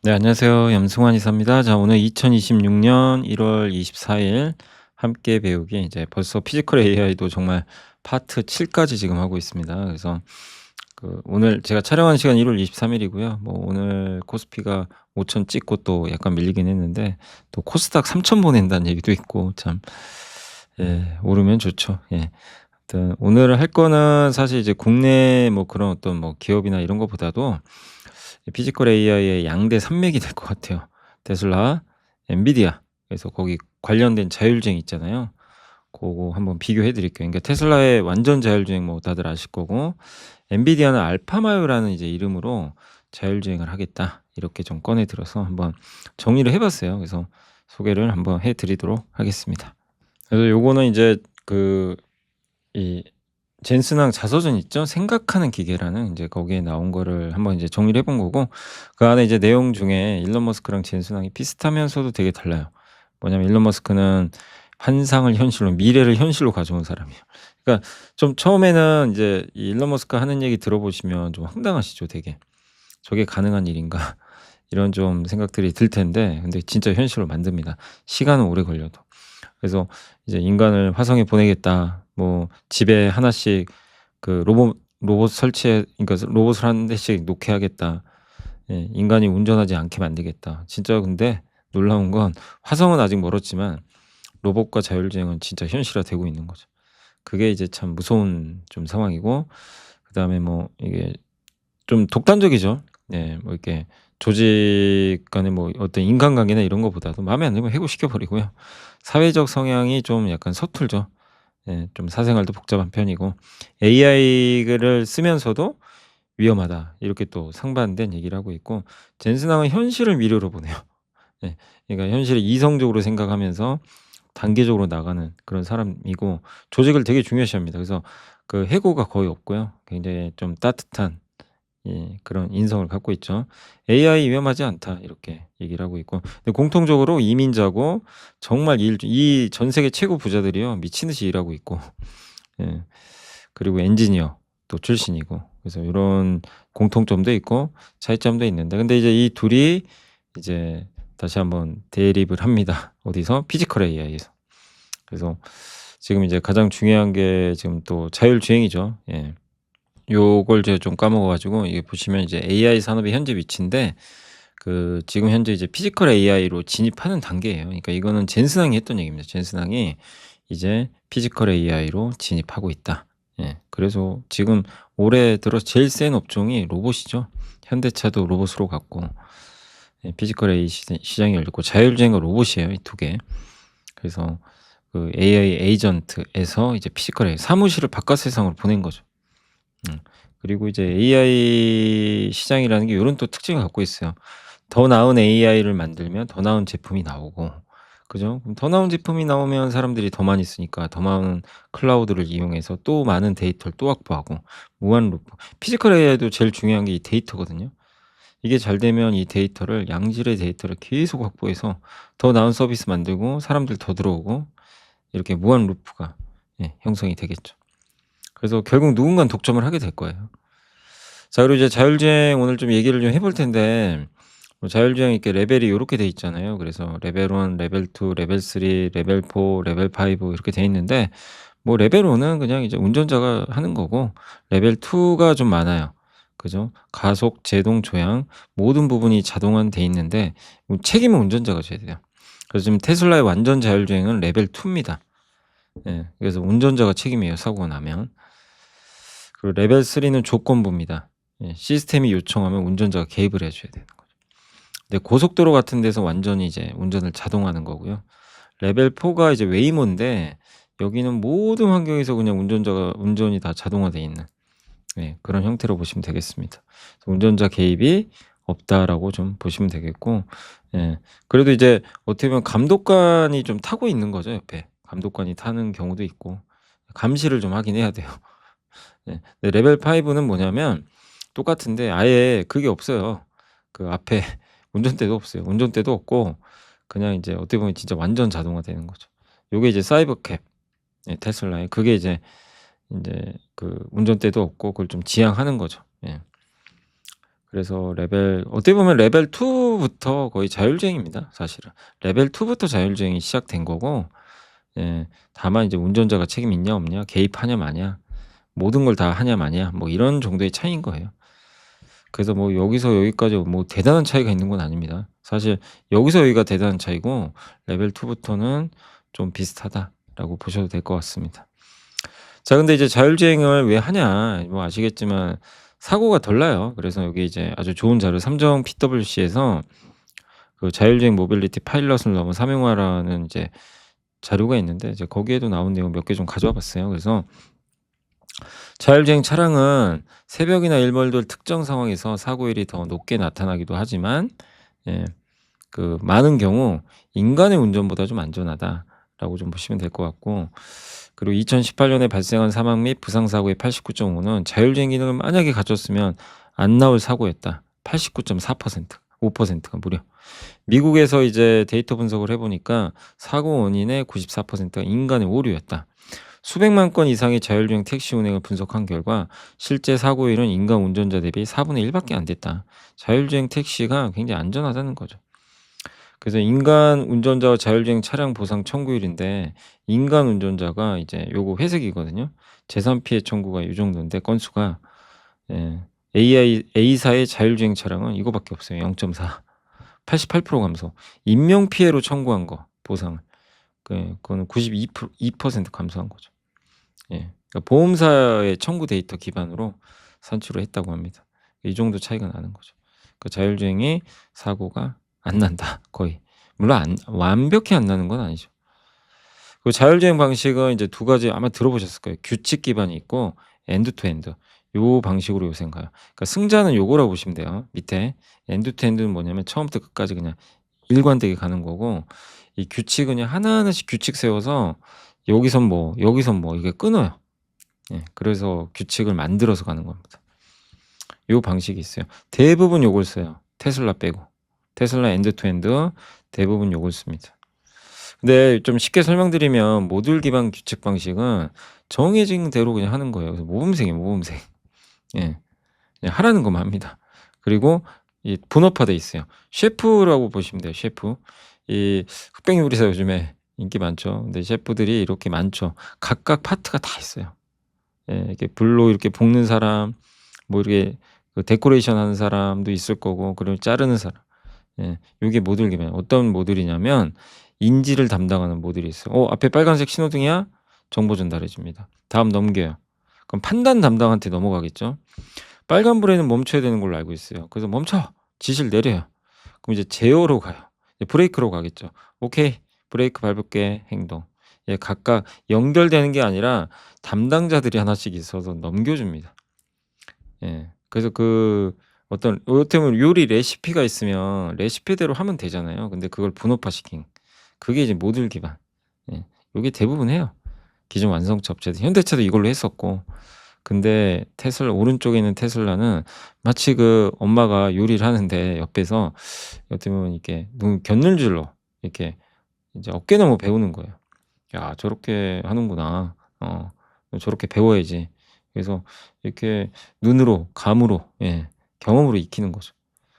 네, 안녕하세요. 염승환 이사입니다. 자, 오늘 2026년 1월 24일 함께 배우기 이제 벌써 피지컬 AI도 정말 파트 7까지 지금 하고 있습니다. 그래서 오늘 제가 촬영한 시간 1월 23일이고요. 뭐 오늘 코스피가 5천 찍고 또 약간 밀리긴 했는데 또 코스닥 3천 보낸다는 얘기도 있고 참 예, 오르면 좋죠. 예. 하여튼 오늘 할 거는 사실 이제 국내 뭐 그런 어떤 뭐 기업이나 이런 것보다도 이 피지컬 AI의 양대 산맥이 될 것 같아요. 테슬라, 엔비디아. 그래서 거기 관련된 자율주행 있잖아요. 고거 한번 비교해 드릴게요. 그러니까 테슬라의 완전 자율주행 뭐 다들 아실 거고, 엔비디아는 알파마요라는 이제 이름으로 자율주행을 하겠다. 이렇게 좀 꺼내 들어서 한번 정리를 해 봤어요. 그래서 소개를 한번 해 드리도록 하겠습니다. 그래서 요거는 이제 이 젠슨항 자서전 있죠? 생각하는 기계라는 인제 거기에 나온 거를 한번 이제 정리를 해본 거고, 그 안에 이제 내용 중에 일론 머스크랑 젠슨항이 비슷하면서도 되게 달라요. 뭐냐면 일론 머스크는 환상을 현실로, 미래를 현실로 가져온 사람이에요. 그러니까 좀 처음에는 이제 이 일론 머스크 하는 얘기 들어보시면 좀 황당하시죠 되게. '저게 가능한 일인가?' 이런 좀 생각들이 들 텐데, 근데 진짜 현실로 만듭니다, 시간은 오래 걸려도. 그래서 이제 "인간을 화성에 보내겠다." 뭐 "집에 하나씩 로봇 설치해, 그러니까 로봇을 한 대씩 놓게 하겠다." 예. "인간이 운전하지 않게 만들겠다." 진짜 근데 놀라운 건 화성은 아직 멀었지만 로봇과 자율주행은 진짜 현실화되고 있는 거죠. 그게 이제 참 무서운 좀 상황이고, 그다음에 뭐 이게 좀 독단적이죠. 네. 뭐 이렇게 조직 간의 뭐 어떤 인간관계나 이런 거보다도 마음에 안 들면 해고시켜 버리고요. 사회적 성향이 좀 약간 서툴죠. 예. 좀 사생활도 복잡한 편이고, AI를 쓰면서도 위험하다, 이렇게 또 상반된 얘기를 하고 있고, 젠슨항은 현실을 미래로 보네요. 예. 그러니까 현실을 이성적으로 생각하면서 단계적으로 나가는 그런 사람이고, 조직을 되게 중요시합니다. 그래서 해고가 거의 없고요. 굉장히 좀 따뜻한, 예, 그런 인성을 갖고 있죠. "AI 위험하지 않다." 이렇게 얘기를 하고 있고, 근데 공통적으로 이민자고, 정말 이 전 세계 최고 부자들이요 미친 듯이 일하고 있고, 예, 그리고 엔지니어 또 출신이고, 그래서 요런 공통점도 있고 차이점도 있는데, 근데 이제 이 둘이 이제 다시 한번 대립을 합니다. 어디서? 피지컬 AI에서. 그래서 지금 이제 가장 중요한 게 지금 또 자율주행이죠. 예. 요걸 제가 좀 까먹어 가지고, 이게 보시면 이제 AI 산업의 현재 위치인데, 지금 현재 이제 피지컬 AI로 진입하는 단계예요. 그러니까 이거는 젠슨항이 했던 얘기입니다. 젠슨항이 이제 피지컬 AI로 진입하고 있다. 예. 그래서 지금 올해 들어 제일 센 업종이 로봇이죠. 현대차도 로봇으로 갔고, 예, 피지컬 AI 시장이 열렸고, 자율주행과 로봇이에요, 이 두 개. 그래서 AI 에이전트에서 이제 피지컬 AI, 사무실을 바깥 세상으로 보낸 거죠. 음. 그리고 이제 AI 시장이라는 게 요런 또 특징을 갖고 있어요. 더 나은 AI를 만들면 더 나은 제품이 나오고, 그죠? 그럼 더 나은 제품이 나오면 사람들이 더 많이 쓰니까 더 많은 클라우드를 이용해서 또 많은 데이터를 또 확보하고, 무한 루프. 피지컬 AI도 제일 중요한 게 이 데이터거든요. 이게 잘 되면 이 데이터를, 양질의 데이터를 계속 확보해서 더 나은 서비스 만들고 사람들 더 들어오고, 이렇게 무한 루프가, 예, 형성이 되겠죠. 그래서 결국 누군가는 독점을 하게 될 거예요. 자, 그리고 이제 자율주행 오늘 좀 얘기를 좀 해볼 텐데, 뭐 자율주행 이렇게 레벨이 요렇게 돼 있잖아요. 그래서 레벨 1, 레벨 2, 레벨 3, 레벨 4, 레벨 5 이렇게 돼 있는데, 뭐 레벨 1은 그냥 이제 운전자가 하는 거고, 레벨 2가 좀 많아요. 그죠? 가속, 제동, 조향 모든 부분이 자동화돼 있는데, 책임은 운전자가 져야 돼요. 그래서 지금 테슬라의 완전 자율주행은 레벨 2 입니다. 예. 그래서 운전자가 책임이에요, 사고가 나면. 그리고 레벨 3는 조건부입니다. 예. 시스템이 요청하면 운전자가 개입을 해 줘야 되는 거죠. 근데 고속도로 같은 데서 완전히 이제 운전을 자동화하는 거고요. 레벨 4가 이제 웨이모인데, 여기는 모든 환경에서 그냥 운전이 다 자동화돼 있는, 예, 그런 형태로 보시면 되겠습니다. 그래서 '운전자 개입이 없다.'라고 좀 보시면 되겠고, 예. 그래도 이제 어떻게 보면 감독관이 좀 타고 있는 거죠, 옆에. 감독관이 타는 경우도 있고, 감시를 좀 하긴 해야 돼요. 네. 근데 레벨 5는 뭐냐면 똑같은데 아예 그게 없어요. 앞에 운전대도 없어요. 운전대도 없고, 그냥 이제 어떻게 보면 진짜 완전 자동화되는 거죠. 요게 이제 사이버캡, 예, 테슬라의 그게 이제 인제 운전대도 없고 그걸 좀 지향하는 거죠. 예. 그래서 어떻게 보면 레벨 2 부터 거의 자율주행입니다 사실은. 레벨 2 부터 자율주행이 시작된 거고, 예, 다만 이제 운전자가 책임 있냐 없냐, 개입하냐 마냐, 모든 걸 다 하냐 마냐, 뭐 이런 정도의 차이인 거예요. 그래서 뭐 여기서 여기까지 뭐 대단한 차이가 있는 건 아닙니다. 사실 여기서 여기가 대단한 차이고, 레벨 2 부터는 좀 비슷하다라고 보셔도 될 것 같습니다. 자, 근데 이제 자율주행을 왜 하냐, 뭐 아시겠지만 사고가 덜 나요. 그래서 여기 이제 아주 좋은 자료, 삼성 PwC에서 그 자율주행 모빌리티 파일럿을 넘은 사명화라는 이제 자료가 있는데, 이제 거기에도 나온 내용 몇 개 좀 가져와 봤어요. 그래서 자율주행 차량은 새벽이나 일몰들 특정 상황에서 사고율이 더 높게 나타나기도 하지만, 예, 그 많은 경우 인간의 운전보다 좀 안전하다라고 좀 보시면 될 것 같고, 그리고 2018년에 발생한 사망 및 부상 사고의 89.5는 자율주행 기능을 만약에 갖췄으면 안 나올 사고였다. 89.4%, 5%가 무려. 미국에서 이제 데이터 분석을 해 보니까 사고 원인의 94%가 인간의 오류였다. 수백만 건 이상의 자율주행 택시 운행을 분석한 결과 실제 사고율은 인간 운전자 대비 4분의 1 밖에 안 됐다. 자율주행 택시가 굉장히 안전하다는 거죠. 그래서 인간 운전자와 자율주행 차량 보상 청구율인데, 인간 운전자가 이제 요거 회색이거든요. 재산 피해 청구가 요 정도인데 건수가, 예, A사의 자율주행 차량은 이거밖에 없어요. 0.4. 88% 감소. 인명 피해로 청구한 거 보상을, 그거는 2% 감소한 거죠. 예. 그러니까 보험사의 청구 데이터 기반으로 산출을 했다고 합니다. 이 정도 차이가 나는 거죠. 그 자율주행이 사고가 안 난다 거의. 물론 완벽히 안 나는 건 아니죠. 그 자율주행 방식은 이제 두 가지 아마 들어보셨을 거예요. 규칙 기반이 있고 엔드 투 엔드. 요 방식으로 요새는 가요. 그러니까 승자는 요거라고 보시면 돼요. 밑에 엔드 투 엔드는 뭐냐면 처음부터 끝까지 그냥 일관되게 가는 거고, 이 규칙은 그냥 하나하나씩 규칙 세워서 여기선 뭐 여기선 뭐 이게 끊어요. 예. 그래서 규칙을 만들어서 가는 겁니다. 요 방식이 있어요. 대부분 요걸 써요. 테슬라 빼고. 테슬라 엔드 투 엔드 대부분 요걸 씁니다. 근데 좀 쉽게 설명드리면 모듈 기반 규칙 방식은 정해진 대로 그냥 하는 거예요. 그래서 모범생이에요, 모범생. 예. 그냥 하라는 것만 합니다. 그리고 이 분업화돼 있어요. 셰프라고 보시면 돼요, 셰프. 이 흑백 요리사 요즘에 인기 많죠. 근데 셰프들이 이렇게 많죠. 각각 파트가 다 있어요. 예. 이렇게 불로 이렇게 볶는 사람, 뭐 이렇게 그 데코레이션 하는 사람도 있을 거고, 그리고 자르는 사람. 예. 요게 모듈 기반. 어떤 모듈이냐면 인지를 담당하는 모듈이 있어요. 앞에 빨간색 신호등이야? 정보 전달해 줍니다. 다음 넘겨요. 그럼 판단 담당한테 넘어가겠죠. 빨간불에는 멈춰야 되는 걸로 알고 있어요. 그래서 멈춰! 지시를 내려요. 그럼 이제 제어로 가요. 이제 브레이크로 가겠죠. 오케이. 브레이크 밟을게. 행동. 예, 각각 연결되는 게 아니라 담당자들이 하나씩 있어서 넘겨줍니다. 예. 그래서 어떻게 보면 요리 레시피가 있으면 레시피대로 하면 되잖아요. 근데 그걸 분업화시킨, 그게 이제 모듈 기반. 예. 요게 대부분 해요. 기존 완성차 업체들. 현대차도 이걸로 했었고. 근데 오른쪽에 있는 테슬라는 마치 그 엄마가 요리를 하는데 옆에서 어떻게 보면 이렇게 곁눈질로 이렇게 이제 어깨너머 배우는 거예요. '야, 저렇게 하는구나. 저렇게 배워야지.' 그래서 이렇게 눈으로, 감으로, 예, 경험으로 익히는 거죠.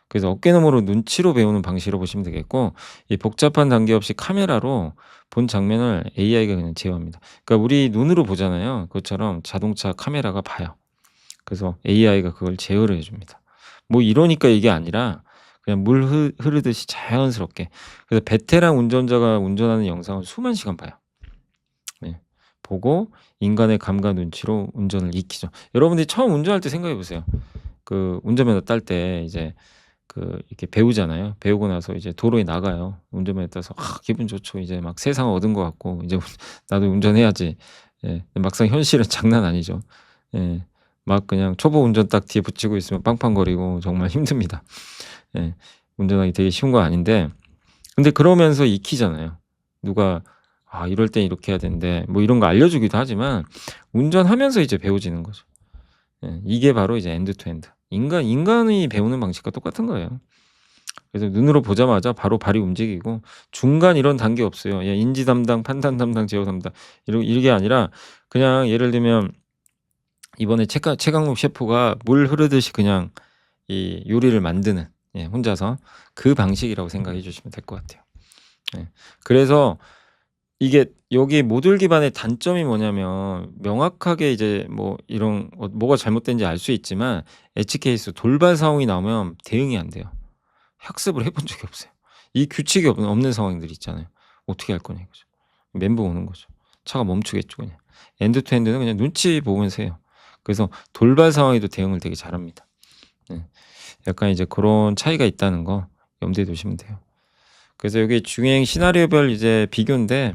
그래서 어깨너머로 눈치로 배우는 방식으로 보시면 되겠고, 이 복잡한 단계 없이 카메라로 본 장면을 AI가 그냥 제어합니다. 그러니까 우리 눈으로 보잖아요. 그것처럼 자동차 카메라가 봐요. 그래서 AI가 그걸 제어를 해 줍니다. 뭐 이러니까 이게 아니라 그냥 물 흐르듯이 자연스럽게. 그래서 베테랑 운전자가 운전하는 영상을 수만 시간 봐요. 네. 보고 인간의 감과 눈치로 운전을 익히죠. 여러분들이 처음 운전할 때 생각해 보세요. 그 운전면허 딸 때 이제 이렇게 배우잖아요. 배우고 나서 이제 도로에 나가요. 운전면허 따서 기분 좋죠. 이제 막 세상 얻은 것 같고 이제 나도 운전해야지. 예. 막상 현실은 장난 아니죠. 예. 막 그냥 초보 운전 딱 뒤에 붙이고 있으면 빵빵거리고 정말 힘듭니다. 예. 운전하기 되게 쉬운 거 아닌데, 근데 그러면서 익히잖아요. 누가 이럴 땐 이렇게 해야 되는데 뭐 이런 거 알려주기도 하지만 운전하면서 이제 배워지는 거죠. 예. 이게 바로 이제 엔드 투 엔드. 인간이 배우는 방식과 똑같은 거예요. 그래서 눈으로 보자마자 바로 발이 움직이고 중간 이런 단계 없어요. 예, 인지 담당, 판단 담당, 제어 담당 이게 아니라 그냥 예를 들면 이번에 최강록 셰프가 물 흐르듯이 그냥 이 요리를 만드는, 혼자서 그 방식이라고 생각해 주시면 될 것 같아요. 예. 그래서 이게 여기 모듈 기반의 단점이 뭐냐면 명확하게 이제 뭐 이런 뭐가 잘못된지 알 수 있지만 엣지 케이스 돌발 상황이 나오면 대응이 안 돼요. 학습을 해본 적이 없어요. 이 규칙이 없는 상황들이 있잖아요. 어떻게 할 거냐 이거죠. 멘붕 오는 거죠. 차가 멈추겠죠 그냥. 엔드 투 엔드는 그냥 눈치 보면서 해요. 그래서 돌발 상황에도 대응을 되게 잘합니다. 네. 약간 이제 그런 차이가 있다는 거 염두에 두시면 돼요. 그래서 여기 중행 시나리오별 이제 비교인데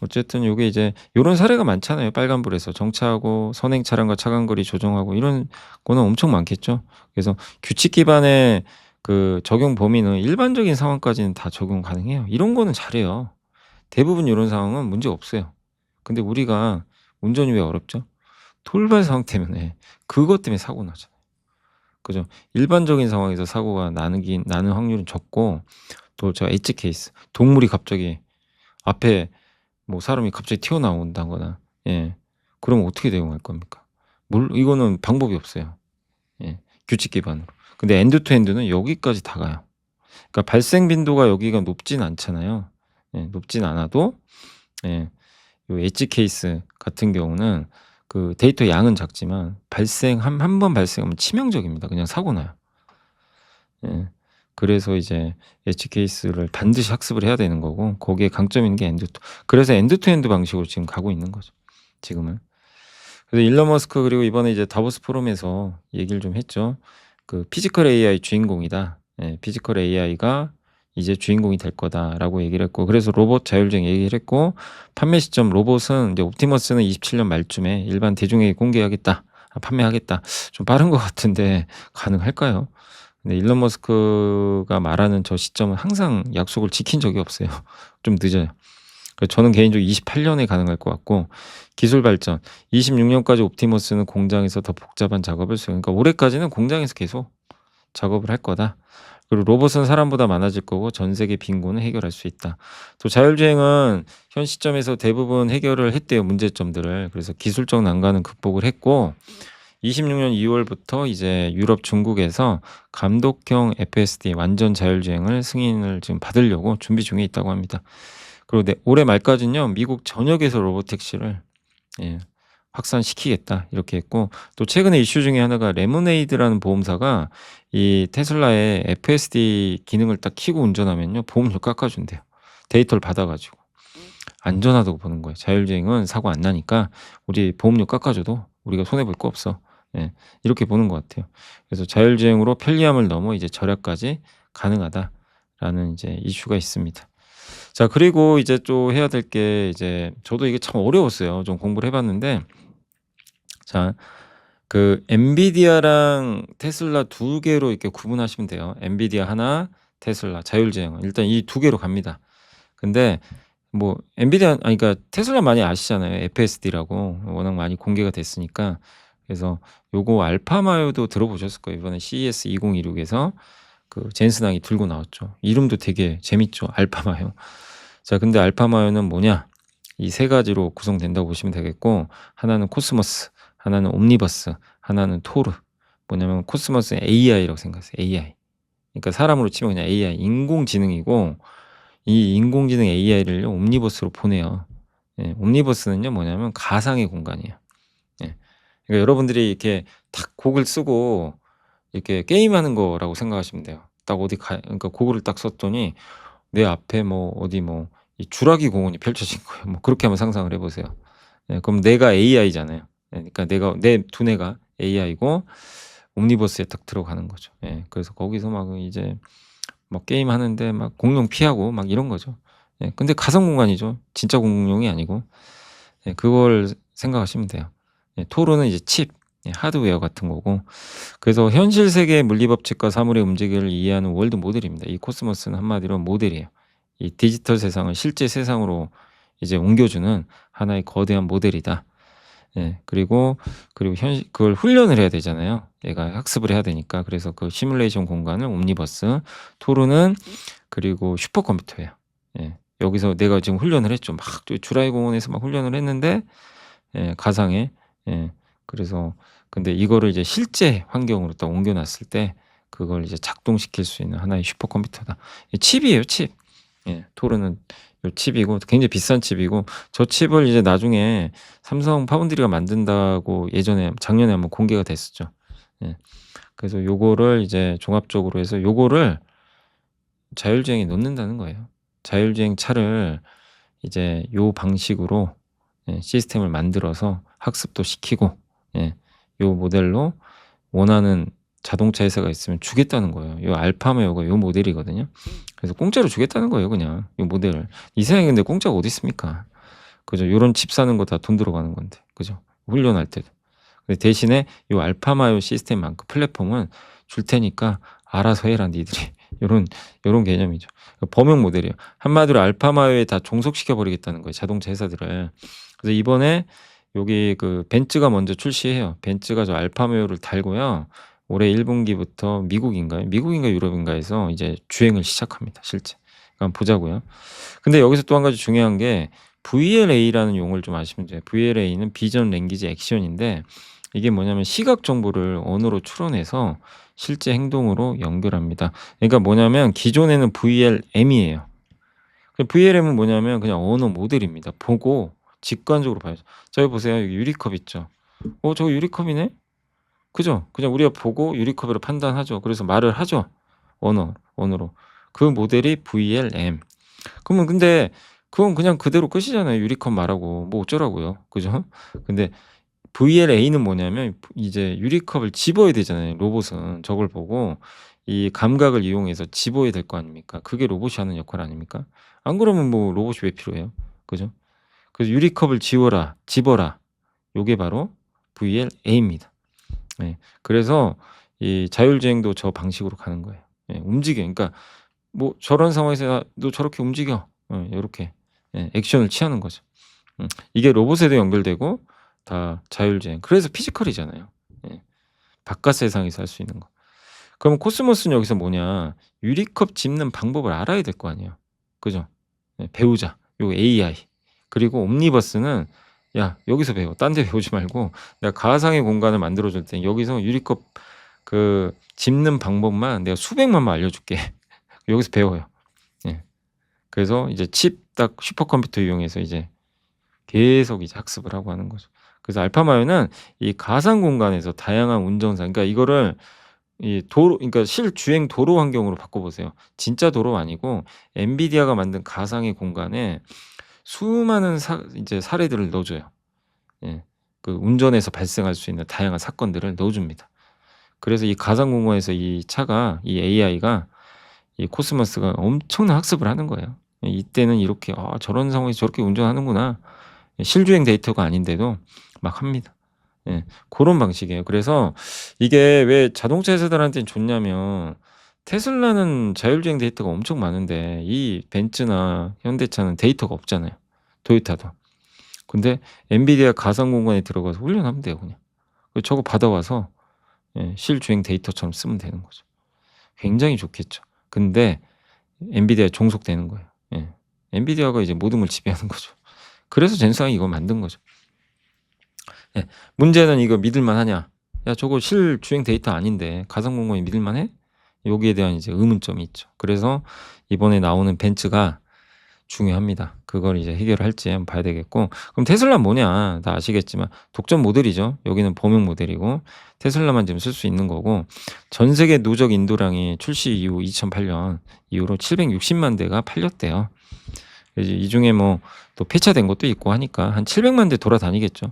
어쨌든 요게 이제 요런 사례가 많잖아요. 빨간불에서 정차하고 선행 차량과 차간거리 조정하고 이런 거는 엄청 많겠죠. 그래서 규칙 기반의 그 적용 범위는 일반적인 상황까지는 다 적용 가능해요. 이런 거는 잘해요. 대부분 요런 상황은 문제 없어요. 근데 우리가 운전이 왜 어렵죠? 돌발 상황 때문에 그것 때문에 사고 나잖아요. 그죠? 일반적인 상황에서 사고가 나는 확률은 적고 또 제가 엣지 케이스 동물이 갑자기 앞에 뭐 사람이 갑자기 튀어나온다거나 그러면 어떻게 대응할 겁니까? 이거는 방법이 없어요. 규칙 기반으로. 근데 엔드 투 엔드는 여기까지 다 가요. 그러니까 발생 빈도가 여기가 높진 않잖아요. 높진 않아도 요 엣지 케이스 같은 경우는 그 데이터 양은 작지만 한 번 발생하면 치명적입니다. 그냥 사고 나요. 그래서 이제 엣지 케이스를 반드시 학습을 해야 되는 거고 거기에 강점이 있는 게 그래서 엔드 투 엔드 방식으로 지금 가고 있는 거죠, 지금은. 그래서 일론 머스크 그리고 이번에 이제 다보스 포럼에서 얘기를 좀 했죠. 그 "피지컬 AI 주인공이다. 피지컬 AI가 이제 주인공이 될 거다."라고 얘기를 했고 그래서 로봇 자율주행 얘기를 했고 판매 시점 로봇은 이제 옵티머스는 27년 말쯤에 일반 대중에게 공개하겠다. 판매하겠다. 좀 빠른 것 같은데 가능할까요? 근데 일론 머스크가 말하는 저 시점은 항상 약속을 지킨 적이 없어요. 좀 늦어요. 저는 개인적으로 28년에 가능할 것 같고 기술 발전 26년까지 옵티머스는 공장에서 더 복잡한 작업을 그러니까 올해까지는 공장에서 계속 작업을 할 거다. 그리고 로봇은 사람보다 많아질 거고 전 세계 빈곤을 해결할 수 있다. 또 자율주행은 현 시점에서 대부분 해결을 했대요, 문제점들을. 그래서 기술적 난관은 극복을 했고 26년 2월부터 이제 유럽 중국에서 감독형 FSD 완전 자율주행을 승인을 지금 받으려고 준비 중에 있다고 합니다. 그리고 올해 말까지는요 미국 전역에서 로봇택시를 확산시키겠다 이렇게 했고 또 최근에 이슈 중에 하나가 레모네이드라는 보험사가 이 테슬라의 FSD 기능을 딱 켜고 운전하면요 보험료 깎아준대요. 데이터를 받아가지고 안전하다고 보는 거예요. 자율주행은 사고 안 나니까 우리 보험료 깎아줘도 우리가 손해 볼 거 없어. 이렇게 보는 것 같아요. 그래서 자율주행으로 편리함을 넘어 이제 절약까지 가능하다라는 이제 이슈가 있습니다. 자 그리고 이제 또 해야 될 게 이제 저도 이게 참 어려웠어요. 좀 공부를 해 봤는데 자 그 엔비디아랑 테슬라 두 개로 이렇게 구분하시면 돼요. 엔비디아 하나, 테슬라 자율주행은 일단 이 두 개로 갑니다. 근데 뭐 엔비디아 그러니까 테슬라 많이 아시잖아요. FSD라고 워낙 많이 공개가 됐으니까. 그래서 요거 알파마요도 들어보셨을 거예요. 이번에 CES 2026에서 그 젠슨 항이 들고 나왔죠. 이름도 되게 재밌죠. 알파마요. 자 근데 알파마요는 뭐냐? 이 세 가지로 구성된다고 보시면 되겠고 하나는 코스모스, 하나는 옴니버스, 하나는 토르. 뭐냐면 코스모스는 AI라고 생각하세요. AI. 그러니까 사람으로 치면 그냥 AI 인공지능이고 이 인공지능 AI를요 옴니버스로 보내요. 옴니버스는요 뭐냐면 가상의 공간이에요. 그러니까 여러분들이 이렇게 딱 곡을 쓰고 이렇게 게임하는 거라고 생각하시면 돼요. 딱 어디 그러니까 곡을 딱 썼더니 내 앞에 뭐 어디 뭐 이 주라기 공원이 펼쳐진 거예요. 뭐 그렇게 한번 상상을 해 보세요. 그럼 내가 AI잖아요. 그러니까 내 두뇌가 AI고 옴니버스에 딱 들어가는 거죠. 그래서 거기서 막 이제 막 게임하는데 막 공룡 피하고 막 이런 거죠. 근데 가상 공간이죠. 진짜 공룡이 아니고. 그걸 생각하시면 돼요. 토르는 이제 칩, 하드웨어 같은 거고. 그래서 현실 세계의 물리 법칙과 사물의 움직임을 이해하는 월드 모델입니다. 이 코스모스는 한마디로 모델이에요. 이 디지털 세상을 실제 세상으로 이제 옮겨주는 하나의 거대한 모델이다. 그리고 그걸 훈련을 해야 되잖아요. 얘가 학습을 해야 되니까. 그래서 그 시뮬레이션 공간을 옴니버스, 토르는 그리고 슈퍼컴퓨터예요. 여기서 내가 지금 훈련을 했죠. 막 주라기 공원에서 막 훈련을 했는데 가상의 그래서 근데 이거를 이제 실제 환경으로 딱 옮겨 놨을 때 그걸 이제 작동시킬 수 있는 하나의 슈퍼컴퓨터다. 이 칩이에요, 칩. 예. 토르는 요 칩이고 굉장히 비싼 칩이고 저 칩을 이제 나중에 삼성 파운드리가 만든다고 예전에 작년에 한번 공개가 됐었죠. 예. 그래서 요거를 이제 종합적으로 해서 요거를 자율주행에 넣는다는 거예요. 자율주행 차를 이제 요 방식으로 시스템을 만들어서 학습도 시키고 요 모델로 원하는 자동차 회사가 있으면 주겠다는 거예요. 요 알파메오가 요 모델이거든요. 그래서 공짜로 주겠다는 거예요 그냥 요 모델을. 이 세상에 근데 공짜가 어디 있습니까? 그죠. 요런 칩 사는 거 다 돈 들어가는 건데. 그죠. 훈련할 때도. 근데 대신에 요 알파마요 시스템만큼 플랫폼은 줄 테니까 알아서 해라 니들이. 요런 개념이죠. 범용 모델이에요. 한마디로 알파마요에 다 종속시켜 버리겠다는 거예요 자동차 회사들을. 그래서 이번에 여기 그 벤츠가 먼저 출시해요. 벤츠가 저 알파메오를 달고요. 올해 1 분기부터 미국인가 유럽인가에서 이제 주행을 시작합니다 실제. 한번 보자고요. 근데 여기서 또 한 가지 중요한 게 VLA라는 용어를 좀 아시면 돼요. VLA는 비전 랭귀지 액션인데 이게 뭐냐면 시각 정보를 언어로 추론해서 실제 행동으로 연결합니다. 그러니까 뭐냐면 기존에는 VLM이에요. VLM은 뭐냐면 그냥 언어 모델입니다. 보고 직관적으로 봐야죠. 저기 보세요. 여기 유리컵 있죠. 저거 유리컵이네? 그죠? 그냥 우리가 보고 유리컵으로 판단하죠. 그래서 말을 하죠. 언어로. 그 모델이 VLM. 그러면 근데 그건 그냥 그대로 끝이잖아요. 유리컵 말하고 뭐 어쩌라고요. 그죠? 근데 VLA는 뭐냐면 이제 유리컵을 집어야 되잖아요 로봇은. 저걸 보고 이 감각을 이용해서 집어야 될 거 아닙니까? 그게 로봇이 하는 역할 아닙니까? 안 그러면 뭐 로봇이 왜 필요해요? 그죠? 그래서 유리컵을 집어라. 요게 바로 VLA입니다. 예. 그래서 이 자율주행도 저 방식으로 가는 거예요. 예. 움직여. 그러니까 뭐 저런 상황에서 "너 저렇게 움직여." 요렇게 액션을 취하는 거죠. 이게 로봇에도 연결되고 다 자율주행. 그래서 피지컬이잖아요. 예. 바깥 세상에서 할 수 있는 거. 그럼 코스모스는 여기서 뭐냐? 유리컵 집는 방법을 알아야 될 거 아니에요. 그죠? 배우자. 요 AI. 그리고 옴니버스는 "야 여기서 배워. 딴 데 배우지 말고 내가 가상의 공간을 만들어 줄 테니 여기서 유리컵 그 집는 방법만 내가 수백만 번 알려줄게." 여기서 배워요. 예. 그래서 이제 칩 딱 슈퍼컴퓨터 이용해서 이제 계속 이제 학습을 하고 하는 거죠. 그래서 알파마요는 이 가상 공간에서 다양한 운전상 그러니까 이거를 이 도로 그러니까 실주행 도로 환경으로 바꿔 보세요. 진짜 도로가 아니고 엔비디아가 만든 가상의 공간에 수많은 이제 사례들을 넣어 줘요. 예. 그 운전에서 발생할 수 있는 다양한 사건들을 넣어 줍니다. 그래서 이 가상 공간에서 이 차가 이 AI가 이 코스모스가 엄청난 학습을 하는 거예요. 이때는 이렇게 '아 저런 상황에서 저렇게 운전하는구나.' 실주행 데이터가 아닌데도 막 합니다. 예. 고런 방식이에요. 그래서 이게 왜 자동차 회사들한테는 좋냐면 테슬라는 자율주행 데이터가 엄청 많은데 이 벤츠나 현대차는 데이터가 없잖아요. 토요타도. 근데 엔비디아 가상 공간에 들어가서 훈련하면 돼요 그냥. 저거 받아와서 실주행 데이터처럼 쓰면 되는 거죠. 굉장히 좋겠죠. 근데 엔비디아에 종속되는 거예요. 예. 엔비디아가 이제 모든 걸 지배하는 거죠. 그래서 젠슨이 이걸 만든 거죠. 예. 문제는 이거 믿을 만하냐? 야 저거 실주행 데이터 아닌데 가상 공간이 믿을 만해? 여기에 대한 이제 의문점이 있죠. 그래서 이번에 나오는 벤츠가 중요합니다. 그걸 이제 해결을 할지 한번 봐야 되겠고 그럼 테슬라는 뭐냐? 다 아시겠지만 독점 모델이죠. 여기는 범용 모델이고 테슬라만 지금 쓸 수 있는 거고 전 세계 누적 인도량이 출시 이후 2008년 이후로 760만 대가 팔렸대요. 이제 이 중에 뭐 또 폐차된 것도 있고 하니까 한 700만 대 돌아다니겠죠.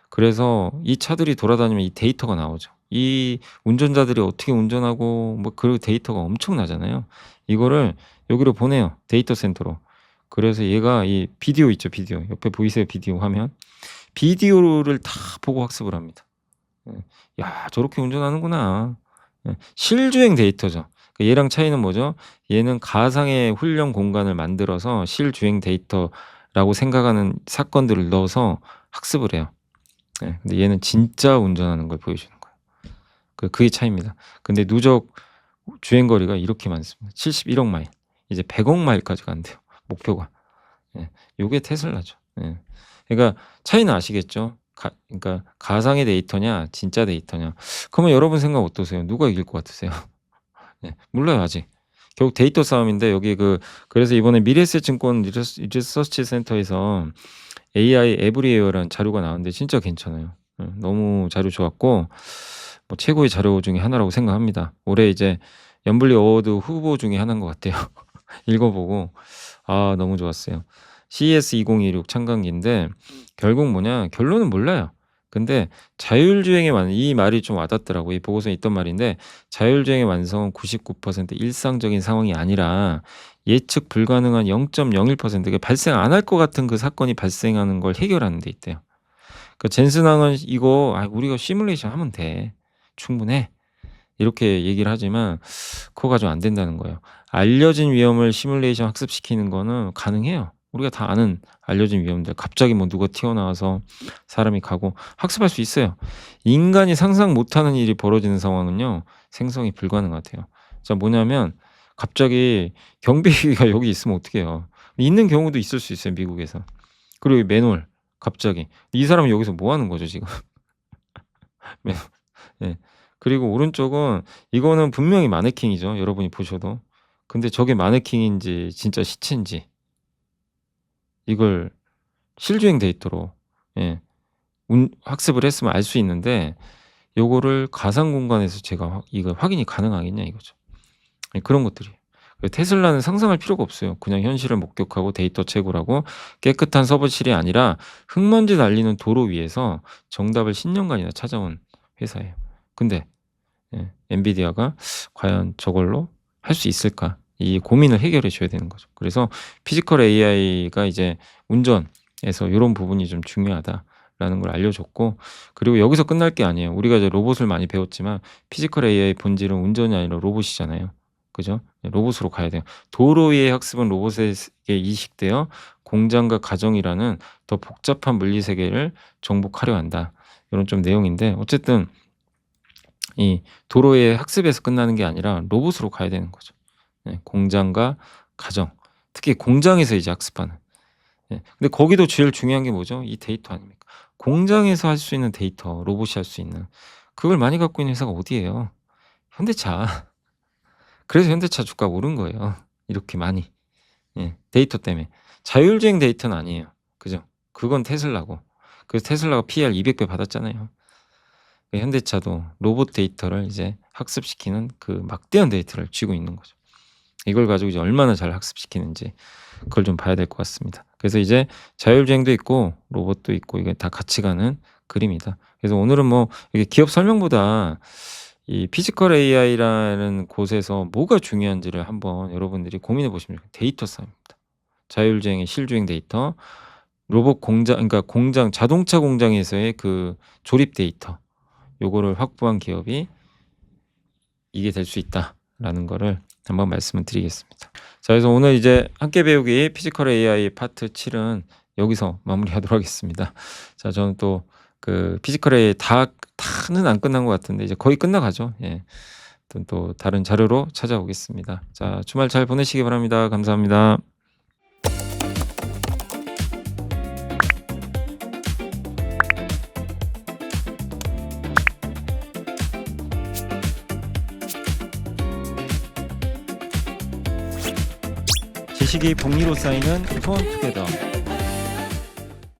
그래서 이 차들이 돌아다니면 이 데이터가 나오죠. 이 운전자들이 어떻게 운전하고 뭐 그 데이터가 엄청나잖아요. 이거를 여기로 보내요. 데이터 센터로. 그래서 얘가 이 비디오 있죠, 비디오. 옆에 보이세요, 비디오 화면? 비디오를 다 보고 학습을 합니다. 예. '야 저렇게 운전하는구나.' 실주행 데이터죠. 얘랑 차이는 뭐죠? 얘는 가상의 훈련 공간을 만들어서 실주행 데이터라고 생각하는 사건들을 넣어서 학습을 해요. 예. 근데 얘는 진짜 운전하는 걸 보여주는 거예요. 그게 차이입니다. 근데 누적 주행 거리가 이렇게 많습니다. 71억 마일. 이제 100억 마일까지 간대요, 목표가. 예. 요게 테슬라죠. 예. 그러니까 차이는 아시겠죠? 그러니까 가상의 데이터냐 진짜 데이터냐. 그러면 여러분 생각 어떠세요? 누가 이길 것 같으세요? 네. 몰라요 아직. 결국 데이터 싸움인데 여기 그래서 이번에 미래에셋증권 리서치 센터에서 AI 에브리웨어라는 자료가 나왔는데 진짜 괜찮아요. 너무 자료 좋았고 뭐 최고의 자료 중에 하나라고 생각합니다. 올해 이제 연불리 어워드 후보 중에 하나인 것 같아요. 읽어보고 너무 좋았어요. CES 2026 참관기인데 결국 뭐냐 결론은 몰라요. 근데 이 말이 좀 와닿더라고요. 이 보고서에 있던 말인데 자율주행의 완성은 99% 일상적인 상황이 아니라 예측 불가능한 0.01% 그게 발생 안 할 것 같은 그 사건이 발생하는 걸 해결하는 데 있대요. 그 젠슨항은 이거 우리가 시뮬레이션 하면 돼. 충분해. 이렇게 얘기를 하지만 그거 가지고 안 된다는 거예요. 알려진 위험을 시뮬레이션 학습시키는 거는 가능해요. 우리가 다 아는 알려진 위험들 갑자기 뭐 누가 튀어나와서 사람이 가고 학습할 수 있어요. 인간이 상상 못하는 일이 벌어지는 상황은요. 생성이 불가능하대요. 자 뭐냐면 갑자기 경비가 여기 있으면 어떡해요. 있는 경우도 있을 수 있어요 미국에서. 그리고 맨홀 갑자기 이 사람은 여기서 뭐 하는 거죠 지금. 맨홀. 네. 그리고 오른쪽은 이거는 분명히 마네킹이죠 여러분이 보셔도. 근데 저게 마네킹인지 진짜 시체인지 이걸 실주행 데이터로 학습을 했으면 알 수 있는데 요거를 가상 공간에서 제가 이거 확인이 가능하겠냐 이거죠. 그런 것들이에요. 테슬라는 상상할 필요가 없어요. 그냥 현실을 목격하고 데이터 채굴하고 깨끗한 서버실이 아니라 흙먼지 날리는 도로 위에서 정답을 10년간이나 찾아온 회사예요. 근데 엔비디아가 과연 저걸로 할 수 있을까? 이 고민을 해결해 줘야 되는 거죠. 그래서 피지컬 AI가 이제 운전에서 요런 부분이 좀 중요하다라는 걸 알려줬고 그리고 여기서 끝날 게 아니에요. 우리가 이제 로봇을 많이 배웠지만 피지컬 AI 본질은 운전이 아니라 로봇이잖아요. 그죠? 로봇으로 가야 돼요. 도로 위의 학습은 로봇에게 이식되어 공장과 가정이라는 더 복잡한 물리 세계를 정복하려 한다. 요런 좀 내용인데 어쨌든 이 도로의 학습에서 끝나는 게 아니라 로봇으로 가야 되는 거죠. 공장과 가정. 특히 공장에서 이제 학습하는. 근데 거기도 제일 중요한 게 뭐죠? 이 데이터 아닙니까? 공장에서 할 수 있는 데이터, 로봇이 할 수 있는. 그걸 많이 갖고 있는 회사가 어디예요? 현대차. 그래서 현대차 주가가 오른 거예요. 이렇게 많이. 데이터 때문에. 자율주행 데이터는 아니에요. 그죠? 그건 테슬라고. 그래서 테슬라가 PER 200배 받았잖아요. 현대차도 로봇 데이터를 이제 학습시키는 그 막대한 데이터를 쥐고 있는 거죠. 이걸 가지고 이제 얼마나 잘 학습시키는지 그걸 좀 봐야 될 것 같습니다. 그래서 이제 자율주행도 있고 로봇도 있고 이게 다 같이 가는 그림이다. 그래서 오늘은 뭐 이게 기업 설명보다 이 피지컬 AI라는 곳에서 뭐가 중요한지를 한번 여러분들이 고민해 보시면 좋겠어요. 데이터 싸움입니다. 자율주행의 실주행 데이터, 로봇 공장 그러니까 공장 자동차 공장에서의 그 조립 데이터 요거를 확보한 기업이 이게 될 수 있다라는 거를 한번 말씀을 드리겠습니다. 자 그래서 오늘 이제 함께 배우기 피지컬 AI 파트 7은 여기서 마무리하도록 하겠습니다. 자 저는 또 그 피지컬 AI 다는 안 끝난 것 같은데 이제 거의 끝나가죠. 또 다른 자료로 찾아오겠습니다. 자 주말 잘 보내시기 바랍니다. 감사합니다. 지식이 복리로 쌓이는 투원투게더